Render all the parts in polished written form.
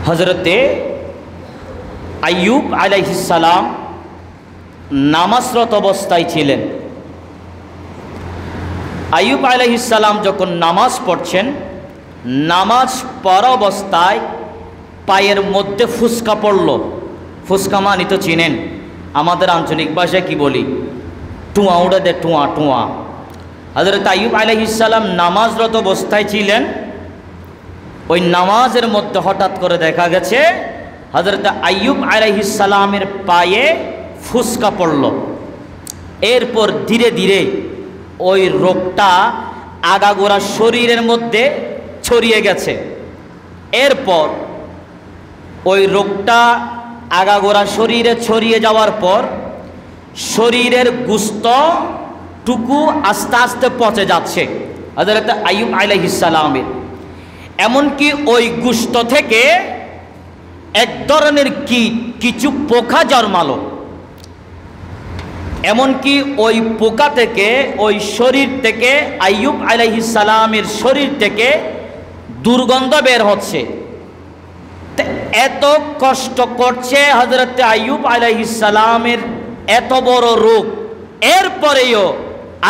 হযরতে আইয়ুব আলাইহিস সালাম নামাজরত অবস্থায় ছিলেন। আইয়ুব আলাইহিস সালাম যখন নামাজ পড়ছেন, নামাজ পড়া অবস্থায় পায়ের মধ্যে ফুসকা পড়ল। ফুসকা মানি তো চিনেন, আমাদের আঞ্চলিক ভাষায় কি বলি, টুয়া উড়ে দে, টুয়া টুয়া। হযরত আইয়ুব আলাইহিস সালাম নামাজরত অবস্থায় ছিলেন। ওই নামাজের মধ্যে হঠাৎ করে দেখা গেছে হযরত আইয়ুব আলাইহিস সালামের পায়ে ফুসকা পড়ল। এরপর ধীরে ধীরে ওই রোগটা আগাগোড়া শরীরের মধ্যে ছড়িয়ে গেছে। এরপর ওই রোগটা আগাগোড়া শরীরে ছড়িয়ে যাওয়ার পর শরীরের গোশতটুকু আস্তে আস্তে পচে যাচ্ছে হযরত আইয়ুব আলাইহিস সালামের। এমনকি ওই গোশত থেকে এক ধরনের কিছু পোকা জন্মালো। এমনকি ওই পোকা থেকে, ওই শরীর থেকে, আইয়ুব আলাইহিস সালামের শরীর থেকে দুর্গন্ধ বের হচ্ছে। এত কষ্ট করছে হযরত আইয়ুব আলাইহিস সালামের এত বড় রোগ, এরপরেও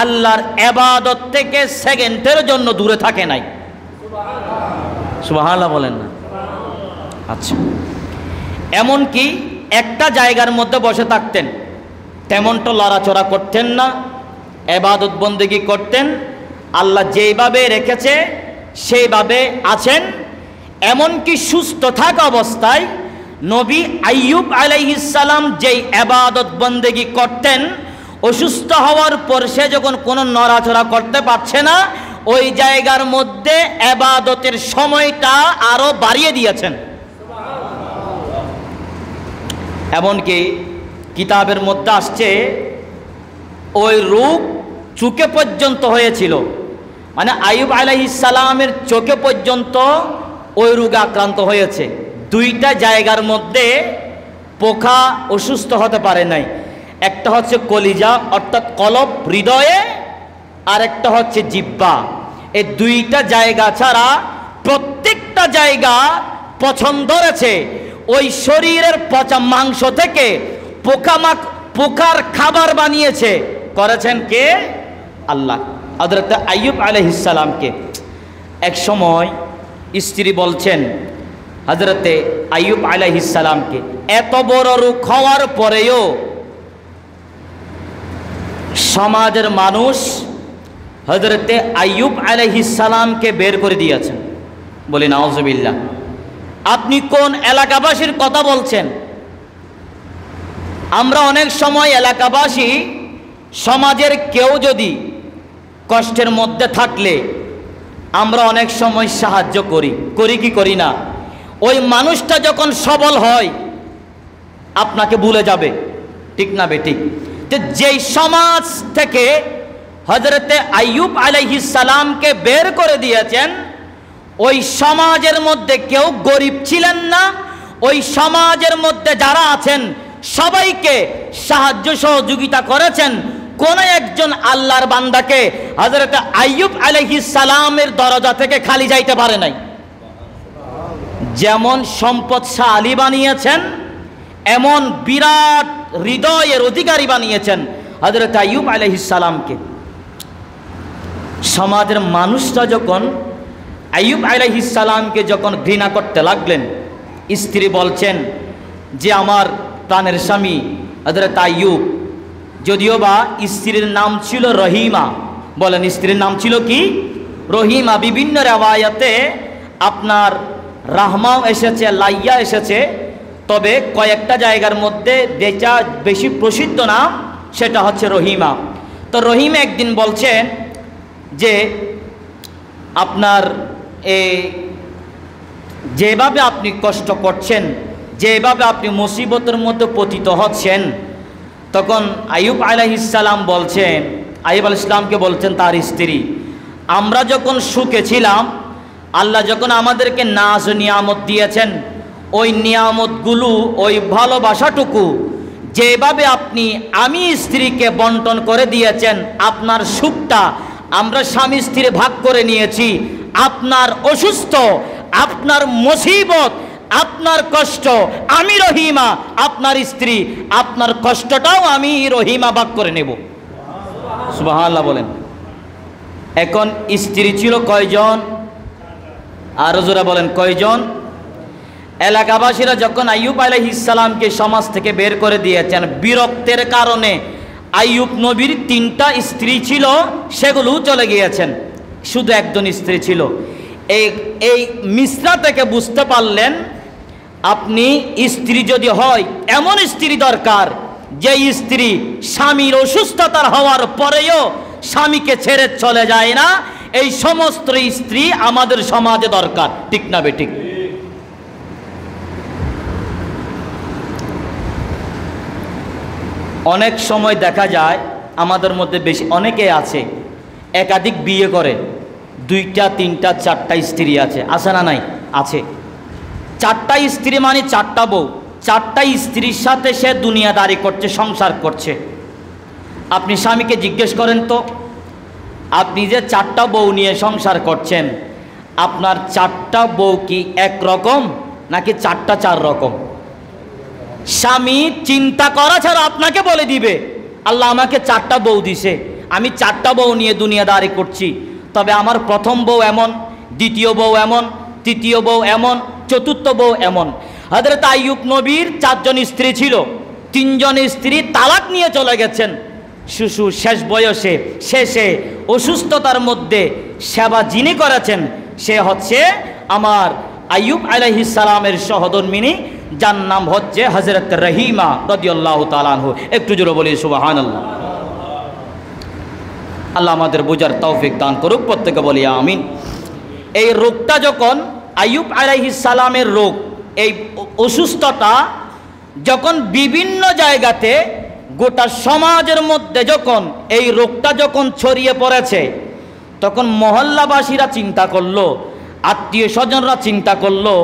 আল্লাহর ইবাদত থেকে সেকেন্ডের জন্য দূরে থাকে নাই। সুবহানাল্লাহ বলেন না? আচ্ছা, এমনকি একটা জায়গার মধ্যে বসে থাকতেন, তেমনটা লড়াচড়া করতেন না, ইবাদত বন্দেগী করতেন। আল্লাহ যেইভাবে রেখেছে সেইভাবে আছেন। এমনকি সুস্থ থাকা অবস্থায় নবী আইয়ুব আলাইহিস সালাম যেই ইবাদত বন্দেগী করতেন, অসুস্থ হওয়ার পর সে যখন কোনো নড়াচড়া করতে পারছে না, ওই জায়গার মধ্যে ইবাদতের সময়টা আরো বাড়িয়ে দিয়েছেন। এমনকি কিতাবের মধ্যে আসছে ওই রোগ চোখে পর্যন্ত হয়েছিল, মানে আইয়ুব আলাইহিস সালামের চোখে পর্যন্ত ওই রোগে আক্রান্ত হয়েছে। দুইটা জায়গার মধ্যে পোকা অসুস্থ হতে পারে নাই। একটা হচ্ছে কলিজা অর্থাৎ কলব, হৃদয়ে, আর একটা হচ্ছে জিহ্বা। এই দুইটা জায়গা ছাড়া প্রত্যেকটা জায়গা পছন্দ রয়েছে। ওই শরীরের পচা মাংস থেকে পোকার খাবার বানিয়েছে, করেছেন কে? আল্লাহ। হযরত আইয়ুব আলাইহিস সালামকে এক সময় স্ত্রী বলছেন হযরতে আইয়ুব আলাইহিস সালামকে, এত বড় রোগ হওয়ার পরেও সমাজের মানুষ হযরতে আইয়ুব আলাইহিস সালামকে বের করে দিয়েছেন। বলি নাউজুবিল্লাহ। আপনি কোন এলাকাবাসীর কথা বলছেন? আমরা অনেক সময় এলাকাবাসী সমাজের কেউ যদি কষ্টের মধ্যে থাকলে আমরা অনেক সময় সাহায্য করি কি করি না? ওই মানুষটা যখন সবল হয় আপনাকে ভুলে যাবে, ঠিক না বেঠিক? যেই সমাজ থেকে হযরতে আইয়ুব আলাইহিস সালামকে বের করে দিয়েছেন, ওই সমাজের মধ্যে কেউ গরিব ছিলেন না। ওই সমাজের মধ্যে যারা আছেন সবাইকে সাহায্য সহযোগিতা করেছেন। কোন একজন আল্লাহর বান্দাকে হযরতে আইয়ুব আলাইহিস সালামের দরজা থেকে খালি যাইতে পারে নাই। যেমন সম্পদশালী বানিয়েছেন, এমন বিরাট হৃদয়ের অধিকারী বানিয়েছেন হযরতে আইয়ুব আলাইহিস সালামকে। সমাজের মানুষরা যখন আইয়ুব আলাইহিস সালামকে যখন ঘৃণা করতে লাগলেন, স্ত্রী বলছেন যে আমার প্রাণের স্বামী হযরত আইয়ুব, যদিও বা স্ত্রীর নাম ছিল রহিমা। বলেন, স্ত্রীর নাম ছিল কি? রহিমা। বিভিন্ন রিওয়ায়াতে আপনার রাহমাও এসেছে, লাইয়া এসেছে, তবে কয়েকটা জায়গার মধ্যে যেটা বেশি প্রসিদ্ধ নাম সেটা হচ্ছে রহিমা। তো রহিমা একদিন বলছেন যে আপনার যেভাবে আপনি কষ্ট করছেন, যেভাবে আপনি মুসিবতের মধ্যে পতিত হচ্ছেন, তখন আইয়ুব আলাইহিস সালাম বলছেন, আইয়ুব আলাইহিস সালামকে বলছেন তার স্ত্রী, আমরা যখন সুখে ছিলাম, আল্লাহ যখন আমাদেরকে নাজ নিয়ামত দিয়েছেন, ওই নিয়ামতগুলো, ওই ভালোবাসাটুকু যেভাবে আপনি আমি স্ত্রীকে বন্টন করে দিয়েছেন, আপনার সুখটা আমরা স্বামী স্ত্রী ভাগ করে নিয়েছি। আপনার অসুস্থ, আপনার মুসিবত আপনার কষ্ট আমি রহিমা, আপনার স্ত্রী আপনার কষ্টটাও আমি রহিমা ভাগ করে নেব। সুবহানাল্লাহ বলেন। এখন স্ত্রী ছিল কয়জন? আরো জোরে বলেন কয়জন? এলাকাবাসীরা যখন আইয়ুব আলাইহিস সালামকে সমাজ থেকে বের করে দিয়েছেন, বিরক্তের কারণে আইয়ুব নবীর 3টা স্ত্রী ছিল, সেগুলোও চলে গিয়েছেন, শুধু একজন স্ত্রী ছিল। এই মিসরা থেকে বুঝতে পারলেন, আপনি স্ত্রী যদি হয়, এমন স্ত্রী দরকার যে স্ত্রী স্বামীর অসুস্থতার হওয়ার পরেও স্বামীকে ছেড়ে চলে যায় না। এই সমস্ত স্ত্রী আমাদের সমাজে দরকার, ঠিক না বেঠিক? অনেক সময় দেখা যায় আমাদের মধ্যে বেশি অনেকে আছে একাধিক বিয়ে করে, 2টা 3টা 4টা স্ত্রী আছে না নাই? আছে। 4টা স্ত্রী মানে 4টা বউ, 4টা স্ত্রীর সাথে সে দুনিয়াদারি করছে, সংসার করছে। আপনি স্বামীকে জিজ্ঞেস করেন তো, আপনি যে 4টা বউ নিয়ে সংসার করছেন, আপনার 4টা বউ কি একরকম নাকি 4টা 4 রকম? স্বামী চিন্তা করা ছাড়া আপনাকে বলে দিবে, আল্লাহ আমাকে 4টা বউ দিছে, আমি 4টা বউ নিয়ে দুনিয়াদারি করছি, তবে আমার প্রথম বউ এমন, দ্বিতীয় বউ এমন, তৃতীয় বউ এমন, চতুর্থ বউ এমন। হযরত আইয়ুব নবীর 4 জন স্ত্রী ছিল, 3 জন স্ত্রী তালাক নিয়ে চলে গেছেন। শিশু শেষ বয়সে, শেষে অসুস্থতার মধ্যে সেবা যিনি করেছেন সে হচ্ছে আমার আইয়ুব আলাইহিস সালামের সহধর্মিনী, যার নাম হচ্ছে হযরত রহিমা রাদিয়াল্লাহু তাআলা আনহু। একটু জোরে বলি সুবহানাল্লাহ। আল্লাহ আমাদের বোঝার তৌফিক দান করুক, প্রত্যেকে বলি আমিন। এই রোগটা যখন আইয়ুব আলাইহিস সালামের রোগ, এই অসুস্থতা যখন বিভিন্ন জায়গাতে গোটা সমাজের মধ্যে যখন এই রোগটা যখন ছড়িয়ে পড়েছে, তখন মহল্লাবাসীরা চিন্তা করলো, আত্মীয় স্বজনরা চিন্তা করলো,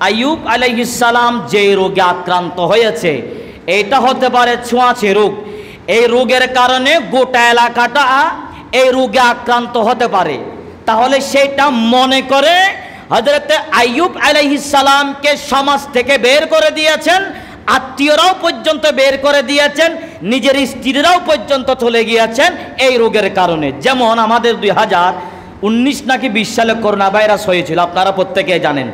আইয়ুব আলাইহিস সালাম যে রোগে আক্রান্ত হয়েছে এটা হতে পারে ছোঁয়াচে রোগ। এই রোগের কারণে গোটা এলাকাটা এই রোগে আক্রান্ত হতে পারে। তাহলে সেটা মনে করে হযরত আইয়ুব আলাইহিস সালামকে সমাজ থেকে বের করে দিয়েছেন, আত্মীয়রাও পর্যন্ত বের করে দিয়েছেন, নিজের স্ত্রীরাও পর্যন্ত চলে গিয়েছেন এই রোগের কারণে। যেমন আমাদের 2019 নাকি 20 সালে করোনা ভাইরাস হয়েছিল, আপনারা প্রত্যেকে জানেন।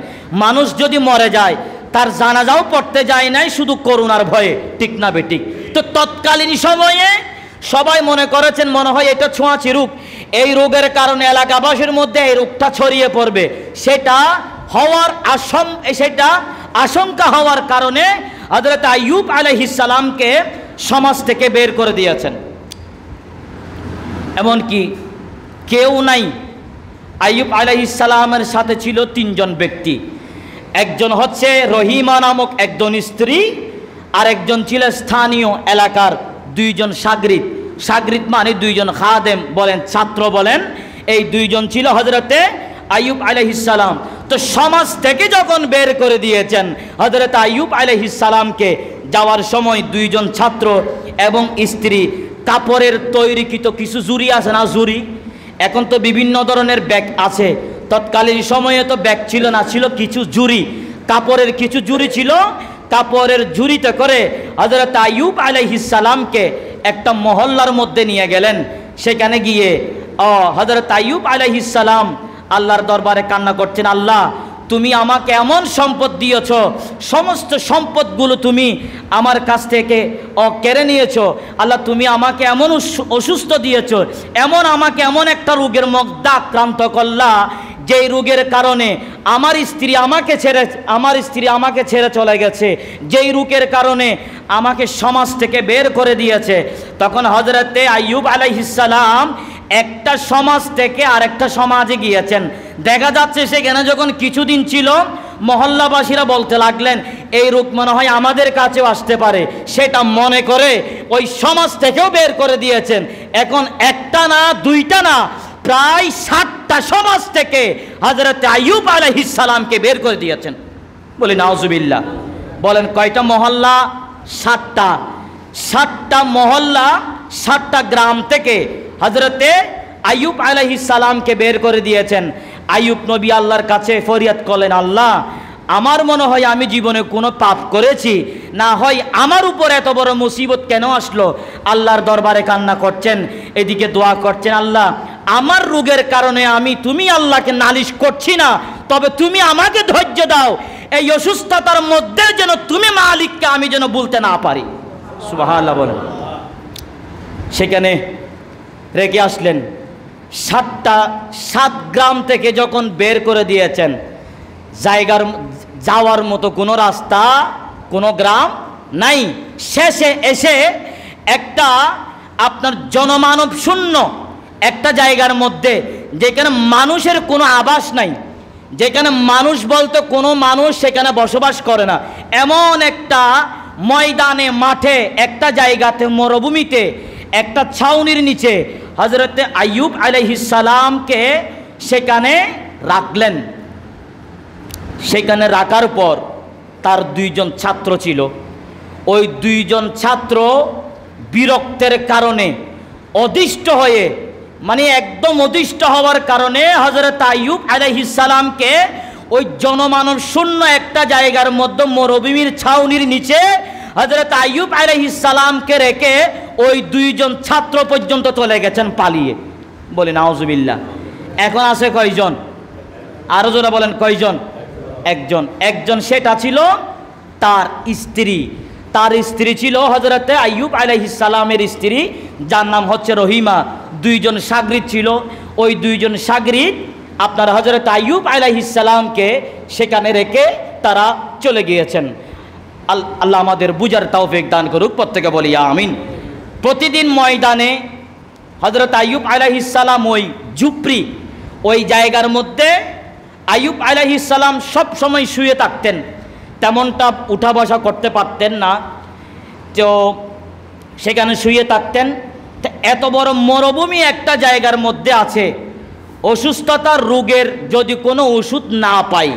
মানুষ যদি মরে যায় তার জানাজাও পড়তে যায় নাই, শুধু করোনার ভয়ে, ঠিক না বেঠিক? তো তৎকালীন সময়ে সবাই মনে করেছেন মনে হয় এটা ছোঁয়াচে রোগ, এই রোগের কারণে এলাকাবাসীর মধ্যে এই রোগটা ছড়িয়ে পড়বে। সেটা আশঙ্কা হওয়ার কারণে হযরত আইয়ুব আলাইহিস সালামকে সমাজ থেকে বের করে দিয়েছেন। এমনকি কেউ নাই, আইয়ুব আলাইহিস সালামের সাথে ছিল 3 জন ব্যক্তি। একজন হচ্ছে রহিমা নামক একজন স্ত্রী, আর একজন ছিল স্থানীয় এলাকার 2 জন সাগরিদ। সাগরিদ মানে 2 জন খাদেম বলেন, ছাত্র বলেন। এই 2 জন ছিল হযরতে আইয়ুব আলাইহিস সালাম। তো সমাজ থেকে যখন বের করে দিয়েছেন হযরত আইয়ুব আলাইহিস সালামকে, যাওয়ার সময় 2 জন ছাত্র এবং স্ত্রী কাপড়ের তৈরিকৃত কিছু জুড়ি আছে না, জুড়ি, এখন তো বিভিন্ন ধরনের ব্যাগ আছে, তৎকালীন সময়ে তো ব্যাগ ছিল না, ছিল কিছু জুড়ি, কাপড়ের কিছু জুড়ি ছিল। কাপড়ের ঝুড়িতে করে হযরত আইয়ুব আলাইহিস সালামকে একটা মহল্লার মধ্যে নিয়ে গেলেন। সেখানে গিয়ে হযরত আইয়ুব আলাইহিস সালাম আল্লাহর দরবারে কান্না করছেন, আল্লাহ তুমি আমাকে এমন সম্পদ দিয়েছ, সমস্ত সম্পদগুলো তুমি আমার কাছ থেকে কেড়ে নিয়েছো। আল্লাহ তুমি আমাকে এমন অসুস্থ দিয়েছ, আমাকে এমন একটা রোগের মধ্যে আক্রান্ত করলা, যেই রোগের কারণে আমার স্ত্রী আমাকে ছেড়ে চলে গেছে, যেই রোগের কারণে আমাকে সমাজ থেকে বের করে দিয়েছে। তখন হযরতে আইয়ুব আলাইহিস সালাম একটা সমাজ থেকে আরেকটা সমাজে গিয়েছেন। দেখা যাচ্ছে সেখানে যখন কিছুদিন ছিল, মহল্লাবাসীরা বলতে লাগলেন এই রোগ মনে হয় আমাদের কাছেও আসতে পারে, সেটা মনে করে ওই সমাজ থেকেও বের করে দিয়েছেন। এখন একটা না, 2টা না, প্রায় 7টা সমাজ থেকে হযরত আইয়ুব আলাইহিস সালামকে বের করে দিয়েছেন। বলি নাউজুবিল্লাহ। বলেন কয়টা মহল্লা? 7টা। 7টা মহল্লা, 7টা গ্রাম থেকে হযরতে আইয়ুব আলাইহিস সালামকে বের করে দিয়েছেন। আইয়ুব নবী আল্লাহর কাছে ফরিয়াদ করলেন, আল্লাহ আমার মনে হয় আমি জীবনে কোনো পাপ করেছি, না হয় আমার উপর এত বড় মুসিবত কেন আসলো। আল্লাহর দরবারে কান্না করছেন, এদিকে দোয়া করছেন, আল্লাহ আমার রোগের কারণে তুমি আল্লাহকে নালিশ করছি না, তবে তুমি আমাকে ধৈর্য দাও, এই অসুস্থতার মধ্যে যেন তুমি মালিককে আমি যেন বলতে না পারি। সুবহানাল্লাহ বলেন। সেখানে রেখে আসলেন। 7 গ্রাম থেকে যখন বের করে দিয়েছেন, জায়গার যাওয়ার মতো কোনো রাস্তা, কোনো গ্রাম নাই। শেষে এসে একটা আপনার জনমানব শূন্য একটা জায়গার মধ্যে, যেখানে মানুষের কোনো আবাস নাই, যেখানে মানুষ বলতে কোনো মানুষ সেখানে বসবাস করে না, এমন একটা ময়দানে, মাঠে, একটা জায়গাতে, মরুভূমিতে, একটা ছাউনির নিচে হযরতে আইয়ুব আলাইহিস সালামকে সেখানে রাখলেন। সেখানে রাখার পর তার 2 জন ছাত্র ছিল। ওই 2 জন ছাত্র বিরক্তের কারণে অদিষ্ট হয়ে, মানে একদম অদিষ্ট হওয়ার কারণে হযরত আইয়ুব আলাইহিস সালামকে ওই জনমানব শূন্য একটা জায়গার মধ্যে, মরুভূমির ছাউনির নিচে হযরত আইয়ুব আলাইহিস সালামকে রেখে ওই 2 জন ছাত্র পর্যন্ত চলে গেছেন পালিয়ে। বলে নাউজুবিল্লাহ। এখন আছে কয়জন? আরো জোরে বলেন কয়জন? একজন। সেটা ছিল তার স্ত্রী। তার স্ত্রী ছিল হযরতে আইয়ুব আলাইহিস সালামের স্ত্রী, যার নাম হচ্ছে রহিমা। 2 জন সাগরিদ ছিল। ওই 2 জন সাগরিদ আপনার হযরত আইয়ুব আলাইহিস সালামকে সেখানে রেখে তারা চলে গিয়েছেন। আল্লাহ আমাদের বুঝার তৌফিক দান করুক, প্রত্যেকে বলি আমিন। প্রতিদিন ময়দানে হযরত আইয়ুব আলাইহিস সালাম ওই ঝুপড়ি, ওই জায়গার মধ্যে আইয়ুব আলাইহিস সালাম সব সময় শুয়ে থাকতেন, তেমনটা উঠা বসা করতে পারতেন না, তো সেখানে শুয়ে থাকতেন। এত বড় মরুভূমি একটা জায়গার মধ্যে আছে, অসুস্থতার রোগের যদি কোনো ওষুধ না পাই,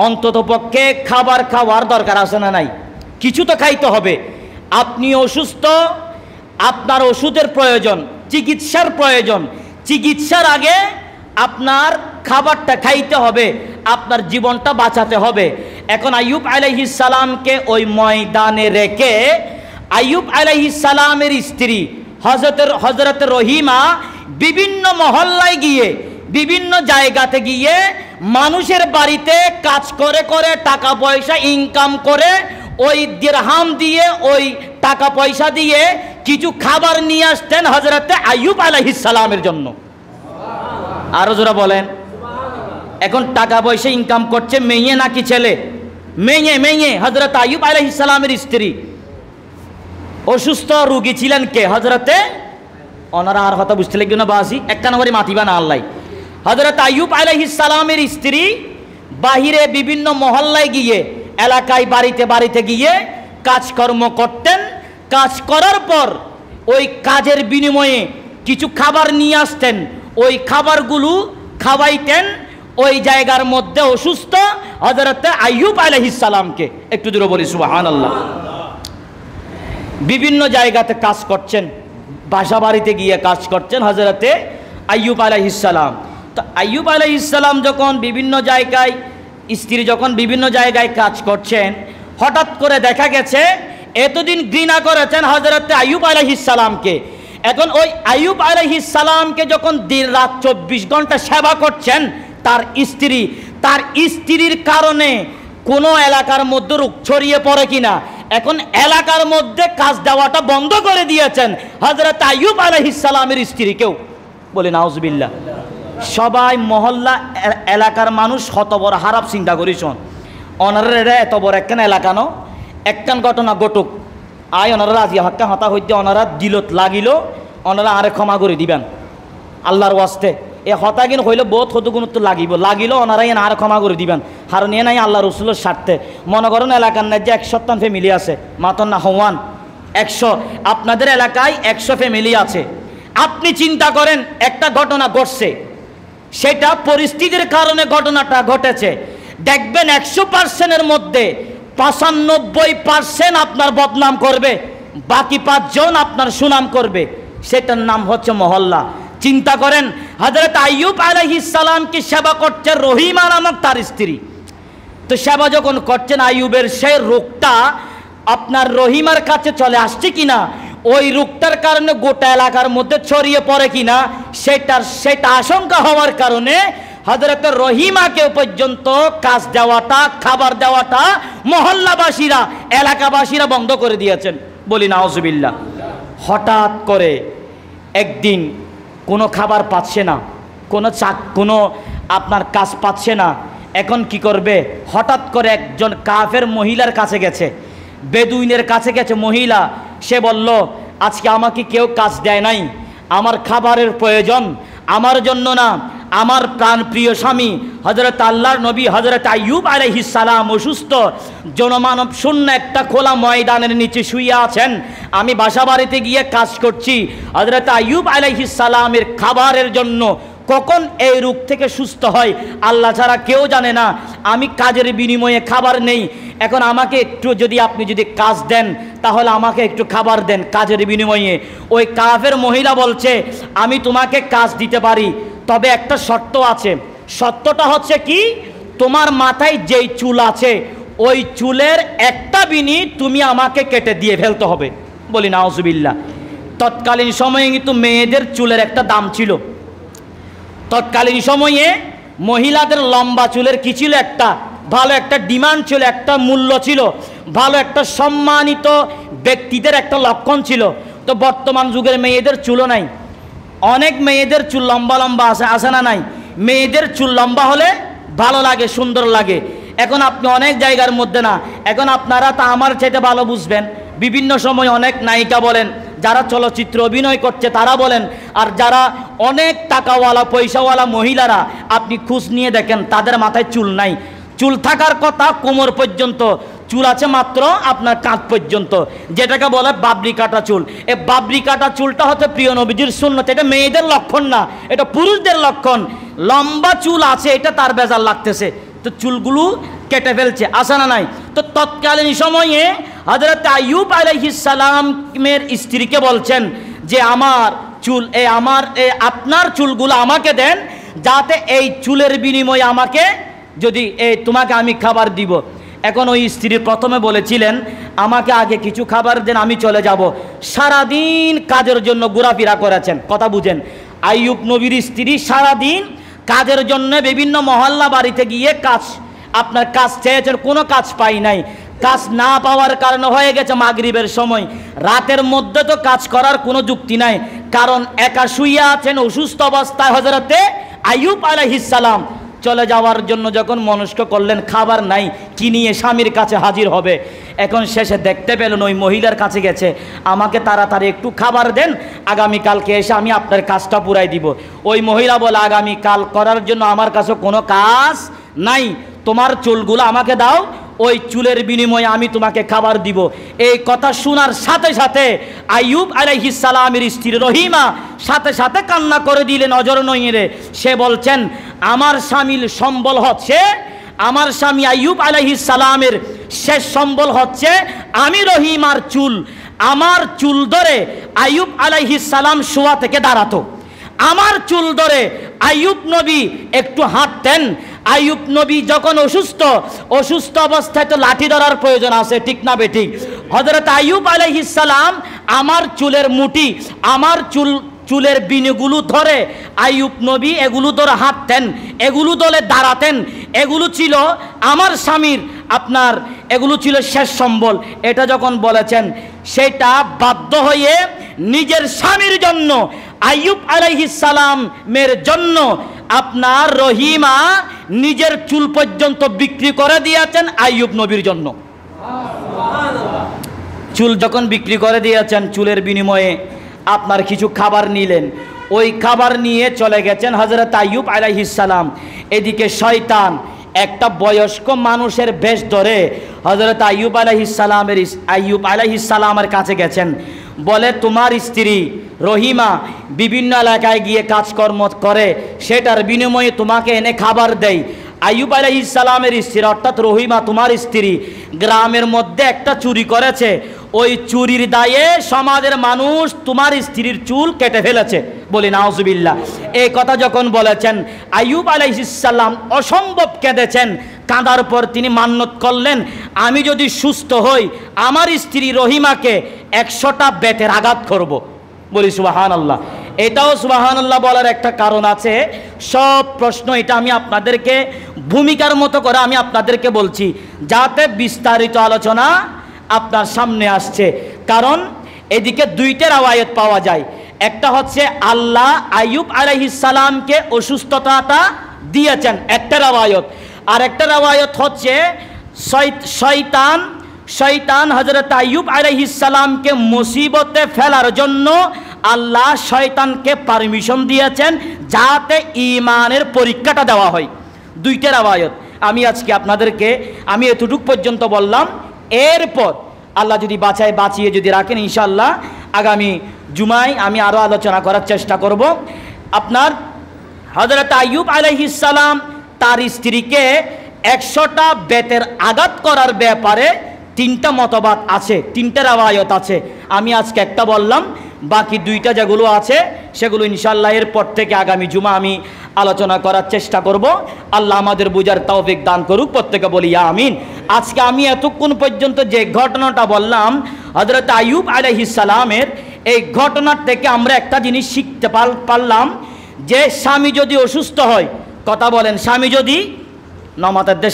অন্তত পক্ষে খাবার খাওয়ার দরকার আছে না নাই? কিছু তো খাইতে হবে। আপনি অসুস্থ, আপনার ওষুধের প্রয়োজন, চিকিৎসার প্রয়োজন। চিকিৎসার আগে আপনার খাবারটা খাইতে হবে, আপনার জীবনটা বাঁচাতে হবে। এখন আইয়ুব আলাইহিস সালামকে ওই ময়দানে রেখে আইয়ুব আলাইহিস সালামের স্ত্রী হযরত রহিমা বিভিন্ন মহল্লায় গিয়ে, বিভিন্ন জায়গাতে গিয়ে মানুষের বাড়িতে কাজ করে করে টাকা পয়সা ইনকাম করে, ওই দিরহাম দিয়ে, ওই টাকা পয়সা দিয়ে কিছু খাবার নিয়ে আসতেন হযরতে আইয়ুব আলাইহিস সালামের জন্য। আরো জোরে বলেন। এখন টাকা পয়সা ইনকাম করছে মেয়ে নাকি ছেলে? মেয়ে। হযরত আইয়ুব আলাইহিস সালামের স্ত্রী। অসুস্থ রোগী ছিলেন কে? হযরতে, ওনারা আর কথা বুঝতে লাগবে না বাসি, একটা নম্বরে মাতিবা না আল্লাহ। হযরত আইয়ুব আলাইহিস সালামের স্ত্রী বাহিরে বিভিন্ন মহল্লায় গিয়ে, এলাকায় বাড়িতে বাড়িতে গিয়ে কাজকর্ম করতেন। কাজ করার পর ওই কাজের বিনিময়ে কিছু খাবার নিয়ে আসতেন, ওই খাবারগুলো খাওয়াইতেন ওই জায়গার মধ্যে অসুস্থ হযরতে আইয়ুব আলাইহিস সালামকে। একটু জোরে বলি সুবহানাল্লাহ। বিভিন্ন জায়গাতে কাজ করছেন, বাসা বাড়িতে গিয়ে কাজ করছেন হযরতে আইয়ুব আলাইহিস সালাম। তো আইয়ুব আলাইহিস সালাম যখন বিভিন্ন জায়গায়, স্ত্রী যখন বিভিন্ন জায়গায় কাজ করছেন, হঠাৎ করে দেখা গেছে এতদিন ঘৃণা করেছেন হযরতে আইয়ুব আলাইহিস সালামকে। এখন ওই আইয়ুব আলাইহিস সালামকে যখন দিন রাত 24 ঘন্টা সেবা করছেন তার স্ত্রীর কারণে কোনো এলাকার মধ্যে রোগ ছড়িয়ে পড়ে কিনা, এখন এলাকার মধ্যে কাজ দেওয়াটা বন্ধ করে দিয়েছেন হযরত আইয়ুব আলাইহিস সালামের স্ত্রীকেও। বলে নাউজুবিল্লাহ। সবাই মহল্লা এলাকার মানুষ কত বড় খারাপ চিন্তা করিছন, অনারা এত বড় একখান এলাকা ন, একখান ঘটনা ঘটুক, আয় ওনারা রাজি হক্কা হতা হইতে ওনারা দিলত লাগিল, ওনারা আরে ক্ষমা করে দিবেন আল্লাহর ওয়াস্তে। এ হতাগিন হইলে বহুত হতুগুণ তো লাগিল ওনারা এন আর ক্ষমা করে দিবেন। কারণ এ নাই আল্লাহ রসুলের স্বার্থে। মনে করেন এলাকার না যে 100 ফ্যামিলি আছে, মাতন না হওয়ান 100, আপনাদের এলাকায় 100 ফ্যামিলি আছে। আপনি চিন্তা করেন একটা ঘটনা ঘটছে, সেটা পরিস্থিতির কারণে ঘটনাটা ঘটেছে, দেখবেন 100%-এর মধ্যে 95% আপনার বদনাম করবে, বাকি 5 জন আপনার সুনাম করবে। সেটার নাম হচ্ছে মহল্লা। চিন্তা করেন হযরত আইয়ুব আলাইহিস সালামকে সেবা করছে রহিমা নামক তার স্ত্রী। তো সেবা যখন করছেন, আইয়ুবের সেই রোগটা আপনার রহিমার কাছে চলে আসছে কিনা, ওই রোগটার কারণে গোটা এলাকার মধ্যে ছড়িয়ে পড়ে কিনা, সেটা আশঙ্কা হওয়ার কারণে হযরত রহিমাকে পর্যন্ত কাজ দেওয়াটা, খাবার দেওয়াটা মহল্লাবাসীরা, এলাকাবাসীরা বন্ধ করে দিয়েছেন। বলি নাউজুবিল্লাহ। হঠাৎ করে একদিন কোনো খাবার পাচ্ছে না, কোনো আপনার কাজ পাচ্ছে না, এখন কি করবে? হঠাৎ করে একজন কাফের মহিলার কাছে গেছে, বেদুইনের কাছে গেছে মহিলা। সে বলল, আজকে আমাকে কেউ কাজ দেয় নাই, আমার খাবারের প্রয়োজন, আমার জন্য না, আমার প্রাণ প্রিয় স্বামী হযরত আল্লাহর নবী হযরত আইয়ুব আলাইহিস সালাম অসুস্থ, জনমানব শূন্য একটা খোলা ময়দানের নিচে শুয়ে আছেন, আমি বাসা বাড়িতে গিয়ে কাজ করছি। হযরত আইয়ুব আলাইহিস সালামের খাবারের জন্য কখন এই রোগ থেকে সুস্থ হয় আল্লাহ ছাড়া কেউ জানে না। আমি কাজের বিনিময়ে খাবার নেই, এখন আমাকে একটু আপনি যদি কাজ দেন তাহলে আমাকে একটু খাবার দেন কাজের বিনিময়ে। ওই কাফের মহিলা বলছে, আমি তোমাকে কাজ দিতে পারি, তবে একটা শর্ত আছে। শর্তটা হচ্ছে কি, তোমার মাথায় যেই চুল আছে ওই চুলের একটা বিনি তুমি আমাকে কেটে দিয়ে ফেলতে হবে। বলি নাউজুবিল্লাহ। তৎকালীন সময়ে কিন্তু মেয়েদের চুলের একটা দাম ছিল। তৎকালীন সময়ে মহিলাদের লম্বা চুলের কি ছিল, একটা ভালো একটা ডিমান্ড ছিল, একটা মূল্য ছিল, ভালো একটা সম্মানিত ব্যক্তিদের একটা লক্ষণ ছিল। তো বর্তমান যুগের মেয়েদের চুলও নাই, অনেক মেয়েদের চুল লম্বা লম্বা আসে না নাই? মেয়েদের চুল লম্বা হলে ভালো লাগে, সুন্দর লাগে। এখন আপনি অনেক জায়গার মধ্যে না, এখন আপনারা তা আমার চাইতে ভালো বুঝবেন, বিভিন্ন সময় অনেক নায়িকা বলেন, যারা চলচ্চিত্র অভিনয় করছে তারা বলেন, আর যারা অনেক টাকাওয়ালা পয়সাওয়ালা মহিলারা আপনি খোঁজ নিয়ে দেখেন তাদের মাথায় চুল নাই। চুল থাকার কথা কোমর পর্যন্ত, চুল আছে মাত্র আপনার কাঁধ পর্যন্ত, যেটাকে বলে বাবরি কাটা চুল। এই বাবরি কাটা চুলটা হচ্ছে প্রিয় নবীজির সুন্নত, এটা মেয়েদের লক্ষণ না, এটা পুরুষদের লক্ষণ। লম্বা চুল আছে এটা তার বেজার লাগতেছে, তো চুলগুলো কেটে ফেলছে, আসে না নাই? তো তৎকালীন সময়ে হযরত আইয়ুব আলাইহিস সালামের স্ত্রীকে বলছেন যে আমার চুল, আপনার চুলগুলো আমাকে দেন, যাতে এই চুলের বিনিময়ে আমাকে তোমাকে আমি খাবার দিব। এখন ওই স্ত্রী প্রথমে বলেছিলেন, আমাকে আগে কিছু খাবার দেন, আমি চলে যাব। সারাদিন কাজের জন্য ঘোরাফেরা করেছেন, কথা বুঝেন। আইয়ুব নবীর স্ত্রী সারাদিন কাজের জন্য বিভিন্ন মহল্লা বাড়িতে গিয়ে আপনার কাজ চেয়েছেন, কোনো কাজ পাই নাই। কাজ না পাওয়ার কারণে হয়ে গেছে মাগরিবের সময়, রাতের মধ্যে তো কাজ করার কোনো যুক্তি নাই, কারণ একা শুয়ে আছেন অসুস্থ অবস্থায়। হযরতে আইয়ুব আলাইহিস সালাম চলে যাওয়ার জন্য যখন মনস্ক করলেন, খাবার নাই, কি নিয়ে স্বামীর কাছে হাজির হবে। এখন শেষে দেখতে পেলেন ওই মহিলার কাছে গেছে, আমাকে তাড়াতাড়ি একটু খাবার দেন, আগামীকালকে এসে আমি আপনার কাজটা পুরাই দিব। ওই মহিলা বলে, আগামীকাল করার জন্য আমার কাছে কোনো কাজ নাই, তোমার চুলগুলো আমাকে দাও, ওই চুলের বিনিময়ে আমি তোমাকে খাবার দিব। এই কথা শোনার সাথে সাথে আইয়ুব আলাইহিস সালামের স্ত্রী রহিমা সাথে সাথে কান্না করে দিলেন নজর নইরে। সে বলছেন, আমার স্বামীর সম্বল হচ্ছে, আমার স্বামী আইয়ুব আলাইহিস সালামের শেষ সম্বল হচ্ছে আমি রহিমার চুল। আমার চুল ধরে আইয়ুব আলাইহিস সালাম শোয়া থেকে দাঁড়াতো, আমার চুল ধরে আইয়ুব নবী একটু হাঁটতেন। আইয়ুব নবী যখন অসুস্থ অবস্থায় তো লাঠি ধরার প্রয়োজন আছে, ঠিক না বেঠিক? হযরত আইয়ুব আলাইহিস সালাম আমার চুলের মুঠি, আমার চুলের বিনিগুলো ধরে আইয়ুব নবী এগুলো ধরে হাঁটতেন, এগুলো ধরে দাঁড়াতেন। এগুলো ছিল আমার স্বামীর, আপনার এগুলো ছিল শেষ সম্বল। এটা যখন বলেছেন, সেটা বাধ্য হয়ে নিজের স্বামীর জন্য, আইয়ুব আলাইহিস সালামের জন্য আপনার রহিমা নিজের চুল পর্যন্ত বিক্রি করে দিয়েছেন আইয়ুব নবীর জন্য। চুল যখন বিক্রি করে দিয়েছেন, চুলের বিনিময়ে আপনার কিছু খাবার নিলেন, ওই খাবার নিয়ে চলে গেছেন হযরত আইয়ুব আলাইহিস সালাম। এদিকে শয়তান একটা বয়স্ক মানুষের বেশ ধরে হযরত আইয়ুব আলাইহিস সালামের কাছে গেছেন, বলে তোমার স্ত্রী রহিমা বিভিন্ন এলাকায় গিয়ে কাজকর্ম করে, সেটার বিনিময়ে তোমাকে এনে খাবার দেয়। আইয়ুব আলাইহিস সালামের স্ত্রী অর্থাৎ রহিমা তোমার স্ত্রী গ্রামের মধ্যে একটা চুরি করেছে, ওই চুরির দায়ে সমাজের মানুষ তোমার স্ত্রীর চুল কেটে ফেলেছে। বলি নাউজুবিল্লাহ। এই কথা যখন বলেছেন, আইয়ুব আলাইহিস সালাম অসম্ভব কেঁদেছেন, কাঁদার পর তিনি মান্যত করলেন, আমি যদি সুস্থ হই আমার স্ত্রী রহিমাকে 100টা বেতের আঘাত করব। বলি সুবহানাল্লাহ। এটাও সুবহানাল্লাহ বলার একটা কারণ আছে। সব প্রশ্ন এটা আমি আপনাদেরকে ভূমিকার মতো করে আমি আপনাদেরকে বলছি, যাতে বিস্তারিত আলোচনা আপনার সামনে আসছে। কারণ এদিকে দুইটা রাওয়ায়াত পাওয়া যায়। একটা হচ্ছে আল্লাহ আইয়ুব আলাইহিস সালামকে অসুস্থতাটা দিয়েছেন, একটা রাওয়ায়াত। আর একটা রাওয়ায়াত হচ্ছে শয়তান হযরত আইয়ুব আলাইহিস সালামকে মুসিবতে ফেলার জন্য আল্লাহ শয়তানকে পারমিশন দিয়েছেন যাতে ঈমানের পরীক্ষাটা দেওয়া হয়। দুইটা রাওয়ায়াত আমি আজকে আপনাদেরকে আমি এতটুক পর্যন্ত বললাম। এরপর আল্লাহ যদি বাঁচিয়ে যদি রাখেন, ইনশাআল্লাহ আগামী জুমায় আমি আরও আলোচনা করার চেষ্টা করব। আপনার হযরত আইয়ুব আলাইহিস সালাম তার স্ত্রীকে 100টা বেতের আঘাত করার ব্যাপারে 3টা মতবাদ আছে, 3টা রাওয়ায়াত আছে। আমি আজকে একটা বললাম, বাকি 2টা যেগুলো আছে সেগুলো ইনশাআল্লাহ এরপর থেকে আগামী জুমা আমি আলোচনা করার চেষ্টা করব। আল্লাহ আমাদের বুঝার তৌফিক দান করুক, প্রত্যেকে বলি আমিন। আজকে আমি এতক্ষণ পর্যন্ত যে ঘটনাটা বললাম হযরত আইয়ুব আলাইহিস সালামের, এই ঘটনার থেকে আমরা একটা জিনিস শিখতে পারলাম যে স্বামী যদি অসুস্থ হয়, কথা বলেন, স্বামী যদি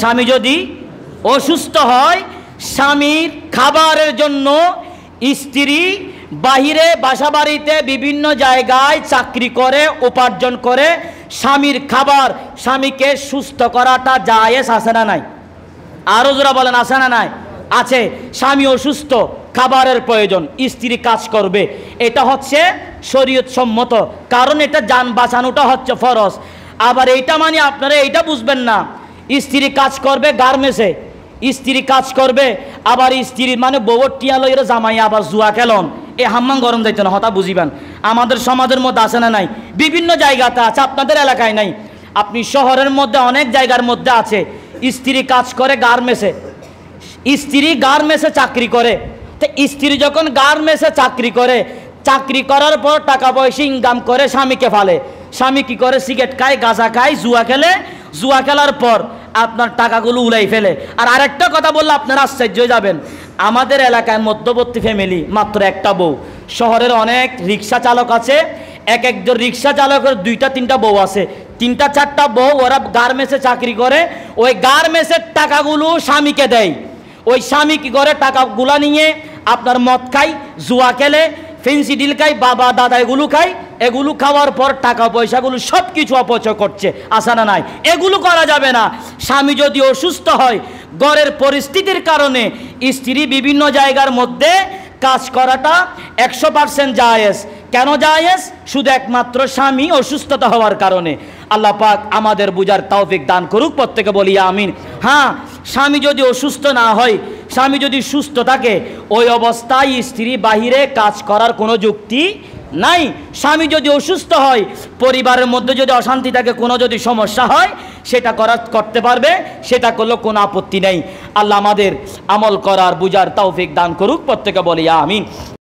স্বামী যদি অসুস্থ হয়, স্বামীর খাবারের জন্য স্ত্রী বাহিরে বাসা বাড়িতে বিভিন্ন জায়গায় চাকরি করে উপার্জন করে স্বামীর খাবার, স্বামীকে সুস্থ করাটা জায়েজ আছে না নাই? আরো জোরা বলেন, আছে না নাই? আছে। স্বামী অসুস্থ, খাবারের প্রয়োজন, স্ত্রী কাজ করবে, এটা হচ্ছে শরীয়ত সম্মত, কারণ এটা জান বাঁচানোটা হচ্ছে ফরজ। আবার এইটা মানে আপনারা এইটা বুঝবেন না, স্ত্রী কাজ করবে গার্মেন্টসে, স্ত্রী কাজ করবে, আবার স্ত্রীর মানে বউর টিয়া লইরে জামাই আবার জুয়া খেলন, এ হাম্মাম গরম যাইতো না, হতা বুঝিবেন। আমাদের সমাজের মধ্যে আছে না নাই? বিভিন্ন জায়গাতে আছে, আপনাদের এলাকায় নাই। আপনি শহরের মধ্যে অনেক জায়গার মধ্যে আছে। স্ত্রী কাজ করে গার্মেন্টসে, স্ত্রী গার্মেন্টসে চাকরি করে। তো স্ত্রী যখন গার্মেন্টসে চাকরি করে, চাকরি করার পর টাকা পয়সা ইনকাম করে স্বামীকে ফালে। স্বামী কি করে? সিগারেট খায়, গাঁজা খায়, জুয়া খেলে, জুয়া খেলার পর আপনার টাকাগুলো উড়াই ফেলে। আর আরেকটা কথা বললে আপনারা আশ্চর্য হয়ে যাবেন, আমাদের এলাকায় মধ্যবর্তী ফ্যামিলি, মাত্র একটা বউ। শহরের অনেক রিক্সা চালক আছে, একজন রিক্সা চালকের 2টা-3টা বউ আছে, 3টা-4টা বউ, ওরা গার্মেন্টসে চাকরি করে। ওই গার্মেন্টসের টাকাগুলো স্বামীকে দেয়। ওই স্বামী কি করে? টাকাগুলা নিয়ে আপনার মদ খায়, জুয়া খেলে, ফেন্সি ডিল খায়, বাবা দাদা এগুলো খায়। এগুলো খাওয়ার পর টাকা পয়সাগুলো সব কিছু অপচয় করছে, আসা না নাই? এগুলো করা যাবে না। স্বামী যদি অসুস্থ হয়, ঘরের পরিস্থিতির কারণে স্ত্রী বিভিন্ন জায়গার মধ্যে কাজ করাটা 100% জায়েজ। কেন জায়েজ? শুধু একমাত্র স্বামী অসুস্থতা হওয়ার কারণে। আল্লাহ পাক আমাদের বুঝার তৌফিক দান করুক, প্রত্যেকে বলি আমিন। হ্যাঁ, স্বামী যদি অসুস্থ না হয়, স্বামী যদি সুস্থ থাকে, ওই অবস্থায় স্ত্রী বাহিরে কাজ করার কোনো যুক্তি নাই। স্বামী যদি অসুস্থ হয়, পরিবারের মধ্যে যদি অশান্তি থাকে, কোনো যদি সমস্যা হয়, সেটা করতে পারবে, সেটা করলে কোনো আপত্তি নেই। আল্লাহ আমাদের আমল করার বুঝার তৌফিক দান করুক, প্রত্যেকে বলি আমিন।